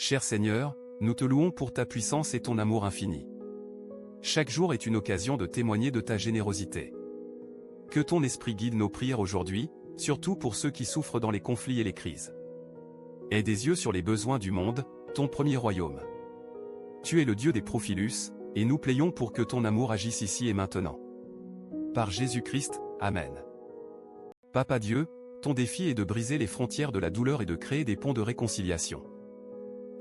Cher Seigneur, nous te louons pour ta puissance et ton amour infini. Chaque jour est une occasion de témoigner de ta générosité. Que ton esprit guide nos prières aujourd'hui, surtout pour ceux qui souffrent dans les conflits et les crises. Aie des yeux sur les besoins du monde, ton premier royaume. Tu es le Dieu des Prophilus, et nous prions pour que ton amour agisse ici et maintenant. Par Jésus-Christ, Amen. Papa Dieu, ton défi est de briser les frontières de la douleur et de créer des ponts de réconciliation.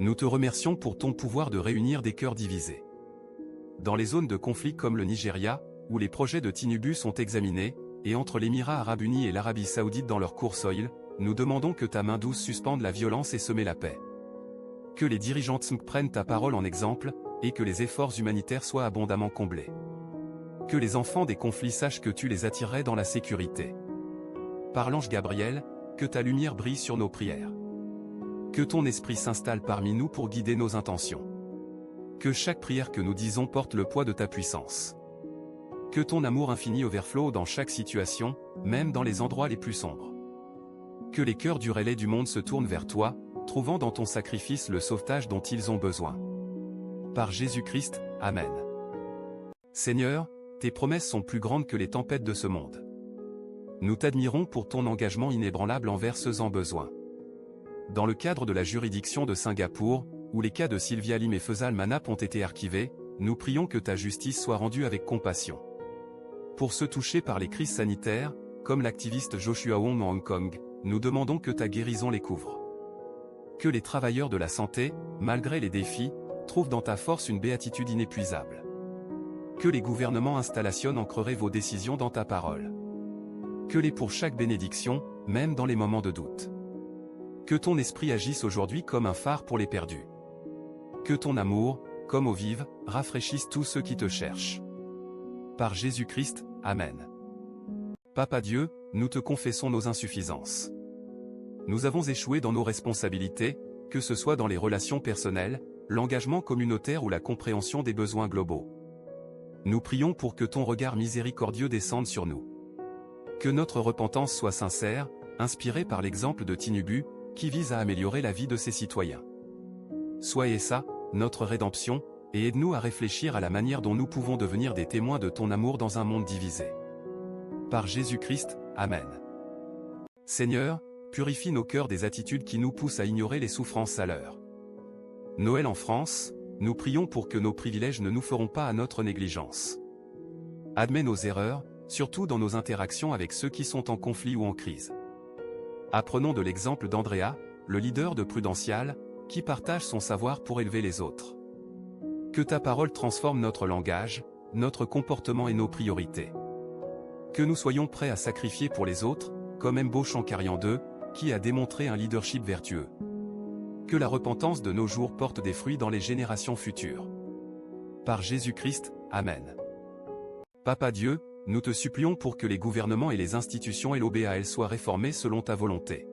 Nous te remercions pour ton pouvoir de réunir des cœurs divisés. Dans les zones de conflit comme le Nigeria, où les projets de Tinubu sont examinés, et entre l'Émirat arabe uni et l'Arabie saoudite dans leur course oil, nous demandons que ta main douce suspende la violence et seme la paix. Que les dirigeants tsmk prennent ta parole en exemple, et que les efforts humanitaires soient abondamment comblés. Que les enfants des conflits sachent que tu les attirerais dans la sécurité. Par l'ange Gabriel, que ta lumière brille sur nos prières. Que ton esprit s'installe parmi nous pour guider nos intentions. Que chaque prière que nous disons porte le poids de ta puissance. Que ton amour infini overflow dans chaque situation, même dans les endroits les plus sombres. Que les cœurs du relais du monde se tournent vers toi, trouvant dans ton sacrifice le sauvetage dont ils ont besoin. Par Jésus-Christ, Amen. Seigneur, tes promesses sont plus grandes que les tempêtes de ce monde. Nous t'admirons pour ton engagement inébranlable envers ceux en besoin. Dans le cadre de la juridiction de Singapour, où les cas de Sylvia Lim et Faisal Manap ont été archivés, nous prions que ta justice soit rendue avec compassion. Pour ceux touchés par les crises sanitaires, comme l'activiste Joshua Wong en Hong Kong, nous demandons que ta guérison les couvre. Que les travailleurs de la santé, malgré les défis, trouvent dans ta force une béatitude inépuisable. Que les gouvernements installationnent ancreraient vos décisions dans ta parole. Que les pour chaque bénédiction, même dans les moments de doute. Que ton esprit agisse aujourd'hui comme un phare pour les perdus. Que ton amour, comme eau vive, rafraîchisse tous ceux qui te cherchent. Par Jésus-Christ, Amen. Papa Dieu, nous te confessons nos insuffisances. Nous avons échoué dans nos responsabilités, que ce soit dans les relations personnelles, l'engagement communautaire ou la compréhension des besoins globaux. Nous prions pour que ton regard miséricordieux descende sur nous. Que notre repentance soit sincère, inspirée par l'exemple de Tinubu, qui vise à améliorer la vie de ses citoyens. Soyez ça, notre rédemption, et aide-nous à réfléchir à la manière dont nous pouvons devenir des témoins de ton amour dans un monde divisé. Par Jésus-Christ, Amen. Seigneur, purifie nos cœurs des attitudes qui nous poussent à ignorer les souffrances à l'heure. Noël en France, nous prions pour que nos privilèges ne nous feront pas à notre négligence. Admets nos erreurs, surtout dans nos interactions avec ceux qui sont en conflit ou en crise. Apprenons de l'exemple d'Andrea, le leader de Prudential, qui partage son savoir pour élever les autres. Que ta parole transforme notre langage, notre comportement et nos priorités. Que nous soyons prêts à sacrifier pour les autres, comme Mbo Chankarian II, qui a démontré un leadership vertueux. Que la repentance de nos jours porte des fruits dans les générations futures. Par Jésus-Christ, Amen. Papa Dieu, nous te supplions pour que les gouvernements et les institutions LOBAL soient réformés selon ta volonté.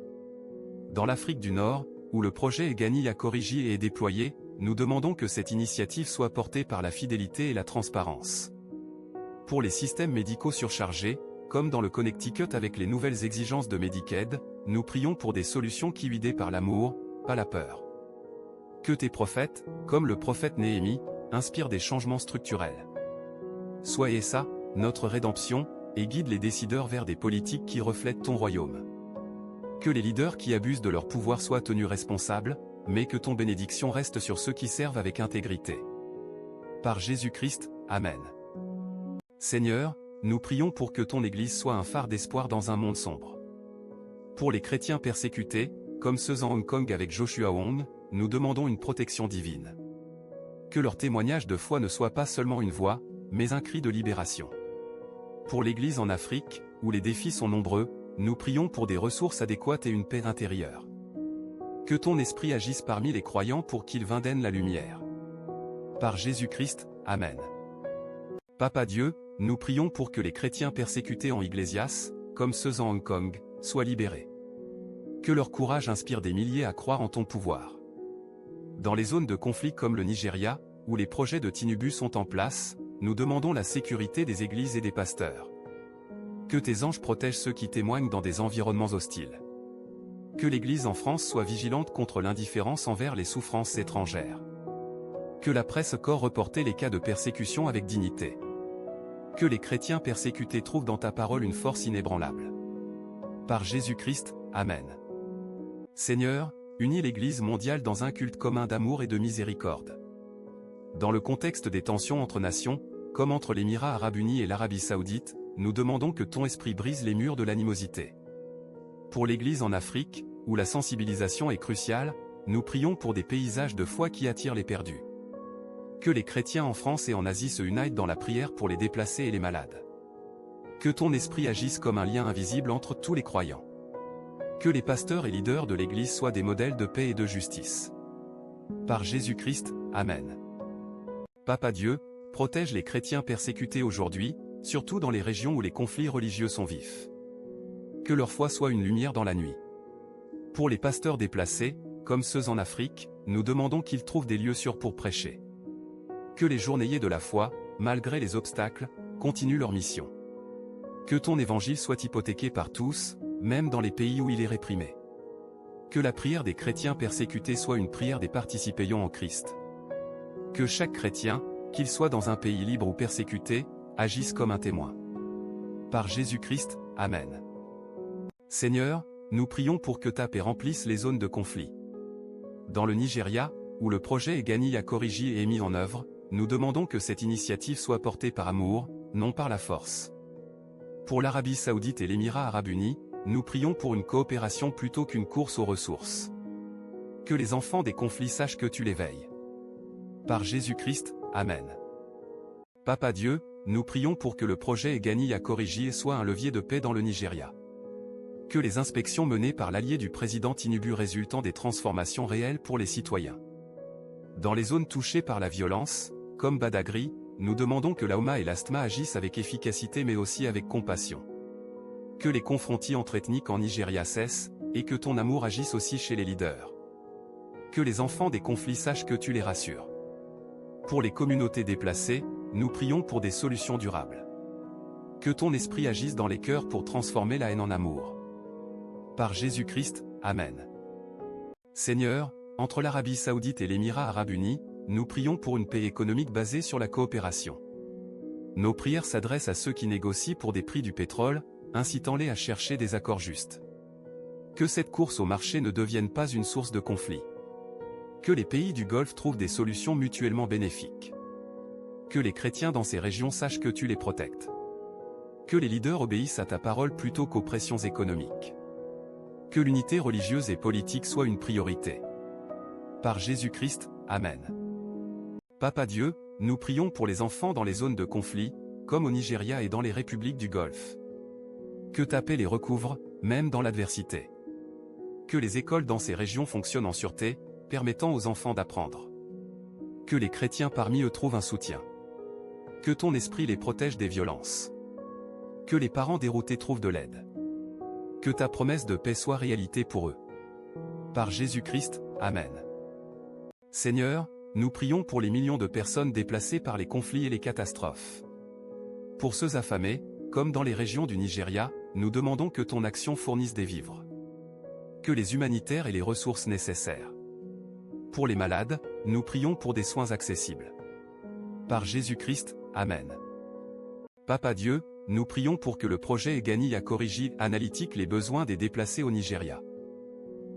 Dans l'Afrique du Nord, où le projet Egani a corrigé et est déployé, nous demandons que cette initiative soit portée par la fidélité et la transparence. Pour les systèmes médicaux surchargés, comme dans le Connecticut avec les nouvelles exigences de Medicaid, nous prions pour des solutions qui guidées par l'amour, pas la peur. Que tes prophètes, comme le prophète Néhémie, inspirent des changements structurels. Soyez ça, notre rédemption, et guide les décideurs vers des politiques qui reflètent ton royaume. Que les leaders qui abusent de leur pouvoir soient tenus responsables, mais que ton bénédiction reste sur ceux qui servent avec intégrité. Par Jésus-Christ, Amen. Seigneur, nous prions pour que ton Église soit un phare d'espoir dans un monde sombre. Pour les chrétiens persécutés, comme ceux en Hong Kong avec Joshua Wong, nous demandons une protection divine. Que leur témoignage de foi ne soit pas seulement une voix, mais un cri de libération. Pour l'Église en Afrique, où les défis sont nombreux, nous prions pour des ressources adéquates et une paix intérieure. Que ton esprit agisse parmi les croyants pour qu'ils vindennent la lumière. Par Jésus-Christ, Amen. Papa Dieu, nous prions pour que les chrétiens persécutés en Iglesias, comme ceux en Hong Kong, soient libérés. Que leur courage inspire des milliers à croire en ton pouvoir. Dans les zones de conflit comme le Nigeria, où les projets de Tinubu sont en place, nous demandons la sécurité des églises et des pasteurs. Que tes anges protègent ceux qui témoignent dans des environnements hostiles. Que l'Église en France soit vigilante contre l'indifférence envers les souffrances étrangères. Que la presse corps reporter les cas de persécution avec dignité. Que les chrétiens persécutés trouvent dans ta parole une force inébranlable. Par Jésus-Christ, Amen. Seigneur, unis l'Église mondiale dans un culte commun d'amour et de miséricorde. Dans le contexte des tensions entre nations, comme entre l'Émirat arabe uni et l'Arabie saoudite, nous demandons que ton esprit brise les murs de l'animosité. Pour l'Église en Afrique, où la sensibilisation est cruciale, nous prions pour des paysages de foi qui attirent les perdus. Que les chrétiens en France et en Asie se unissent dans la prière pour les déplacés et les malades. Que ton esprit agisse comme un lien invisible entre tous les croyants. Que les pasteurs et leaders de l'Église soient des modèles de paix et de justice. Par Jésus-Christ, Amen. Papa Dieu, protège les chrétiens persécutés aujourd'hui, surtout dans les régions où les conflits religieux sont vifs. Que leur foi soit une lumière dans la nuit. Pour les pasteurs déplacés, comme ceux en Afrique, nous demandons qu'ils trouvent des lieux sûrs pour prêcher. Que les journaliers de la foi, malgré les obstacles, continuent leur mission. Que ton évangile soit hypothéqué par tous, même dans les pays où il est réprimé. Que la prière des chrétiens persécutés soit une prière des participants en Christ. Que chaque chrétien, qu'il soit dans un pays libre ou persécuté, agisse comme un témoin. Par Jésus-Christ, Amen. Seigneur, nous prions pour que ta paix remplisse les zones de conflit. Dans le Nigeria, où le projet Egani a corrigé et est mis en œuvre, nous demandons que cette initiative soit portée par amour, non par la force. Pour l'Arabie saoudite et l'Émirat arabe uni, nous prions pour une coopération plutôt qu'une course aux ressources. Que les enfants des conflits sachent que tu les veilles. Par Jésus-Christ, Amen. Papa Dieu, nous prions pour que le projet Egani a corrigé soit un levier de paix dans le Nigeria. Que les inspections menées par l'allié du président Tinubu résultent en des transformations réelles pour les citoyens. Dans les zones touchées par la violence, comme Badagry, nous demandons que l'AOMA et l'ASTMA agissent avec efficacité mais aussi avec compassion. Que les confrontis entre ethniques en Nigeria cessent, et que ton amour agisse aussi chez les leaders. Que les enfants des conflits sachent que tu les rassures. Pour les communautés déplacées, nous prions pour des solutions durables. Que ton esprit agisse dans les cœurs pour transformer la haine en amour. Par Jésus-Christ, Amen. Seigneur, entre l'Arabie saoudite et l'Émirat arabe uni, nous prions pour une paix économique basée sur la coopération. Nos prières s'adressent à ceux qui négocient pour des prix du pétrole, incitant-les à chercher des accords justes. Que cette course au marché ne devienne pas une source de conflit. Que les pays du Golfe trouvent des solutions mutuellement bénéfiques. Que les chrétiens dans ces régions sachent que tu les protèges. Que les leaders obéissent à ta parole plutôt qu'aux pressions économiques. Que l'unité religieuse et politique soit une priorité. Par Jésus-Christ, Amen. Papa Dieu, nous prions pour les enfants dans les zones de conflit, comme au Nigeria et dans les républiques du Golfe. Que ta paix les recouvre, même dans l'adversité. Que les écoles dans ces régions fonctionnent en sûreté, permettant aux enfants d'apprendre. Que les chrétiens parmi eux trouvent un soutien. Que ton esprit les protège des violences. Que les parents déroutés trouvent de l'aide. Que ta promesse de paix soit réalité pour eux. Par Jésus-Christ, Amen. Seigneur, nous prions pour les millions de personnes déplacées par les conflits et les catastrophes. Pour ceux affamés, comme dans les régions du Nigeria, nous demandons que ton action fournisse des vivres. Que les humanitaires et les ressources nécessaires. Pour les malades, nous prions pour des soins accessibles. Par Jésus-Christ, Amen. Papa Dieu, nous prions pour que le projet Egani a corrigé analytique les besoins des déplacés au Nigeria.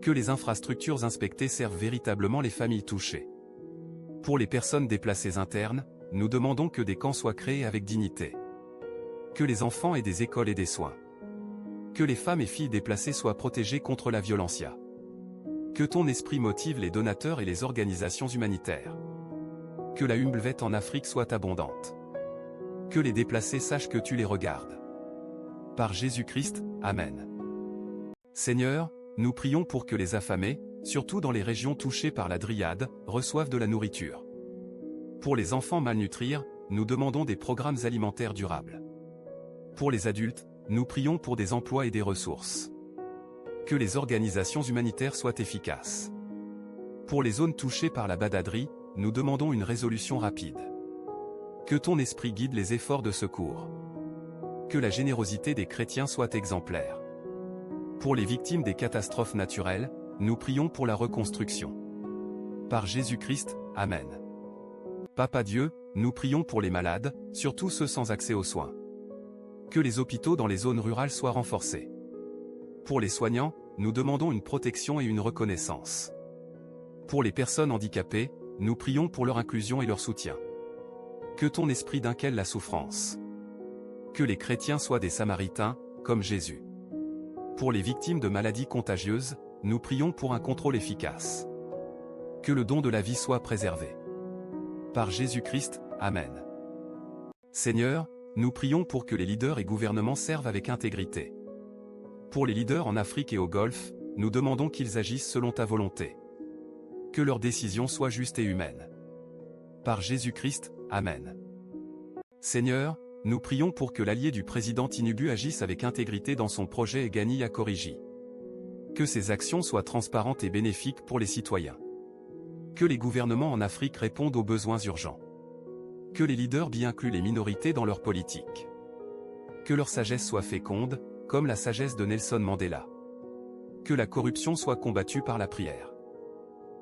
Que les infrastructures inspectées servent véritablement les familles touchées. Pour les personnes déplacées internes, nous demandons que des camps soient créés avec dignité. Que les enfants aient des écoles et des soins. Que les femmes et filles déplacées soient protégées contre la violencia. Que ton esprit motive les donateurs et les organisations humanitaires. Que la humblevette en Afrique soit abondante. Que les déplacés sachent que tu les regardes. Par Jésus-Christ, Amen. Seigneur, nous prions pour que les affamés, surtout dans les régions touchées par la dryade, reçoivent de la nourriture. Pour les enfants malnutrir, nous demandons des programmes alimentaires durables. Pour les adultes, nous prions pour des emplois et des ressources. Que les organisations humanitaires soient efficaces. Pour les zones touchées par la badaderie, nous demandons une résolution rapide. Que ton esprit guide les efforts de secours. Que la générosité des chrétiens soit exemplaire. Pour les victimes des catastrophes naturelles, nous prions pour la reconstruction. Par Jésus-Christ, Amen. Papa Dieu, nous prions pour les malades, surtout ceux sans accès aux soins. Que les hôpitaux dans les zones rurales soient renforcés. Pour les soignants, nous demandons une protection et une reconnaissance. Pour les personnes handicapées, nous prions pour leur inclusion et leur soutien. Que ton esprit d'inquiète la souffrance. Que les chrétiens soient des samaritains, comme Jésus. Pour les victimes de maladies contagieuses, nous prions pour un contrôle efficace. Que le don de la vie soit préservé. Par Jésus-Christ, Amen. Seigneur, nous prions pour que les leaders et gouvernements servent avec intégrité. Pour les leaders en Afrique et au Golfe, nous demandons qu'ils agissent selon ta volonté. Que leurs décisions soient justes et humaines. Par Jésus-Christ, Amen. Seigneur, nous prions pour que l'allié du président Tinubu agisse avec intégrité dans son projet Egani Akoriji. Que ses actions soient transparentes et bénéfiques pour les citoyens. Que les gouvernements en Afrique répondent aux besoins urgents. Que les leaders bien incluent les minorités dans leur politique. Que leur sagesse soit féconde, comme la sagesse de Nelson Mandela. Que la corruption soit combattue par la prière.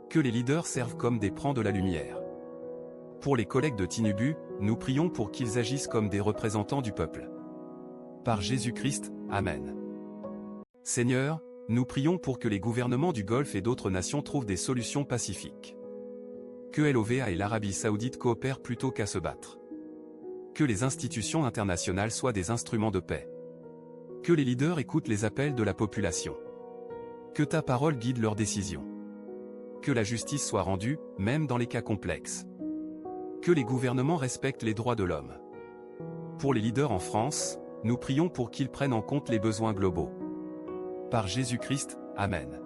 Que les leaders servent comme des prans de la lumière. Pour les collègues de Tinubu, nous prions pour qu'ils agissent comme des représentants du peuple. Par Jésus-Christ, Amen. Seigneur, nous prions pour que les gouvernements du Golfe et d'autres nations trouvent des solutions pacifiques. Que LOVA et l'Arabie Saoudite coopèrent plutôt qu'à se battre. Que les institutions internationales soient des instruments de paix. Que les leaders écoutent les appels de la population. Que ta parole guide leurs décisions. Que la justice soit rendue, même dans les cas complexes. Que les gouvernements respectent les droits de l'homme. Pour les leaders en France, nous prions pour qu'ils prennent en compte les besoins globaux. Par Jésus-Christ, Amen.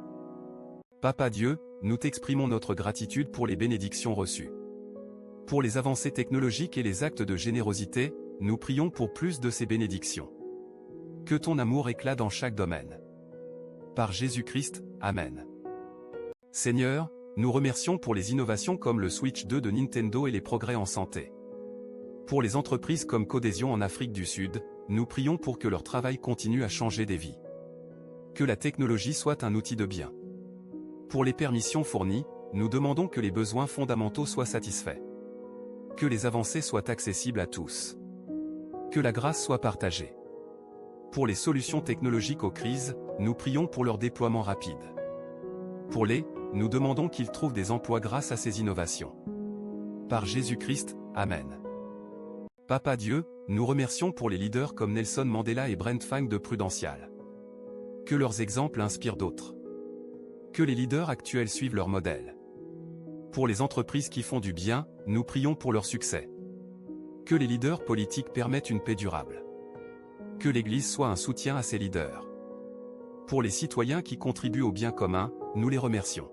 Papa Dieu, nous t'exprimons notre gratitude pour les bénédictions reçues. Pour les avancées technologiques et les actes de générosité, nous prions pour plus de ces bénédictions. Que ton amour éclate dans chaque domaine. Par Jésus-Christ, Amen. Seigneur, nous remercions pour les innovations comme le Switch 2 de Nintendo et les progrès en santé. Pour les entreprises comme Codésion en Afrique du Sud, nous prions pour que leur travail continue à changer des vies. Que la technologie soit un outil de bien. Pour les permissions fournies, nous demandons que les besoins fondamentaux soient satisfaits. Que les avancées soient accessibles à tous. Que la grâce soit partagée. Pour les solutions technologiques aux crises, nous prions pour leur déploiement rapide. Pour nous demandons qu'ils trouvent des emplois grâce à ces innovations. Par Jésus-Christ, Amen. Papa Dieu, nous remercions pour les leaders comme Nelson Mandela et Brent Fang de Prudential. Que leurs exemples inspirent d'autres. Que les leaders actuels suivent leur modèle. Pour les entreprises qui font du bien, nous prions pour leur succès. Que les leaders politiques permettent une paix durable. Que l'Église soit un soutien à ces leaders. Pour les citoyens qui contribuent au bien commun, nous les remercions.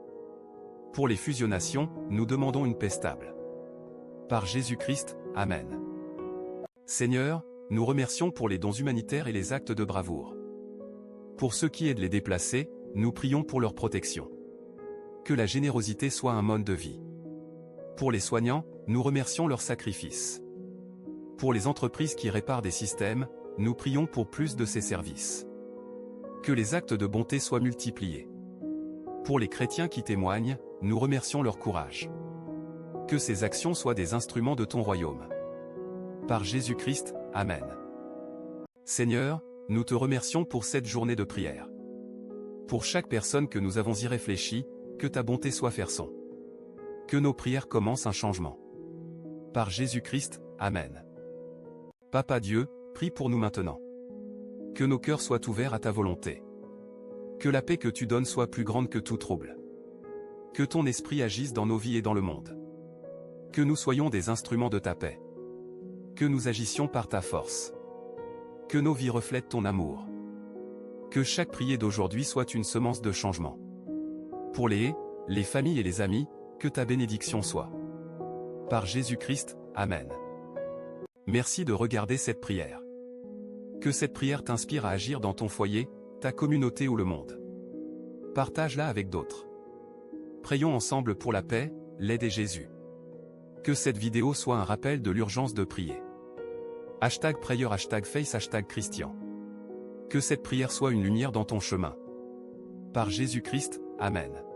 Pour les fusionnations, nous demandons une paix stable. Par Jésus-Christ, Amen. Seigneur, nous remercions pour les dons humanitaires et les actes de bravoure. Pour ceux qui aident les déplacés, nous prions pour leur protection. Que la générosité soit un mode de vie. Pour les soignants, nous remercions leur sacrifice. Pour les entreprises qui réparent des systèmes, nous prions pour plus de ces services. Que les actes de bonté soient multipliés. Pour les chrétiens qui témoignent, nous remercions leur courage. Que ces actions soient des instruments de ton royaume. Par Jésus-Christ, Amen. Seigneur, nous te remercions pour cette journée de prière. Pour chaque personne que nous avons y réfléchi, que ta bonté soit faire son. Que nos prières commencent un changement. Par Jésus-Christ, Amen. Papa Dieu, prie pour nous maintenant. Que nos cœurs soient ouverts à ta volonté. Que la paix que tu donnes soit plus grande que tout trouble. Que ton esprit agisse dans nos vies et dans le monde. Que nous soyons des instruments de ta paix. Que nous agissions par ta force. Que nos vies reflètent ton amour. Que chaque prière d'aujourd'hui soit une semence de changement. Pour les familles et les amis, que ta bénédiction soit. Par Jésus-Christ, Amen. Merci de regarder cette prière. Que cette prière t'inspire à agir dans ton foyer, ta communauté ou le monde. Partage-la avec d'autres. Prions ensemble pour la paix, l'aide et Jésus. Que cette vidéo soit un rappel de l'urgence de prier. #prayer #face #Christian. Que cette prière soit une lumière dans ton chemin. Par Jésus-Christ, Amen.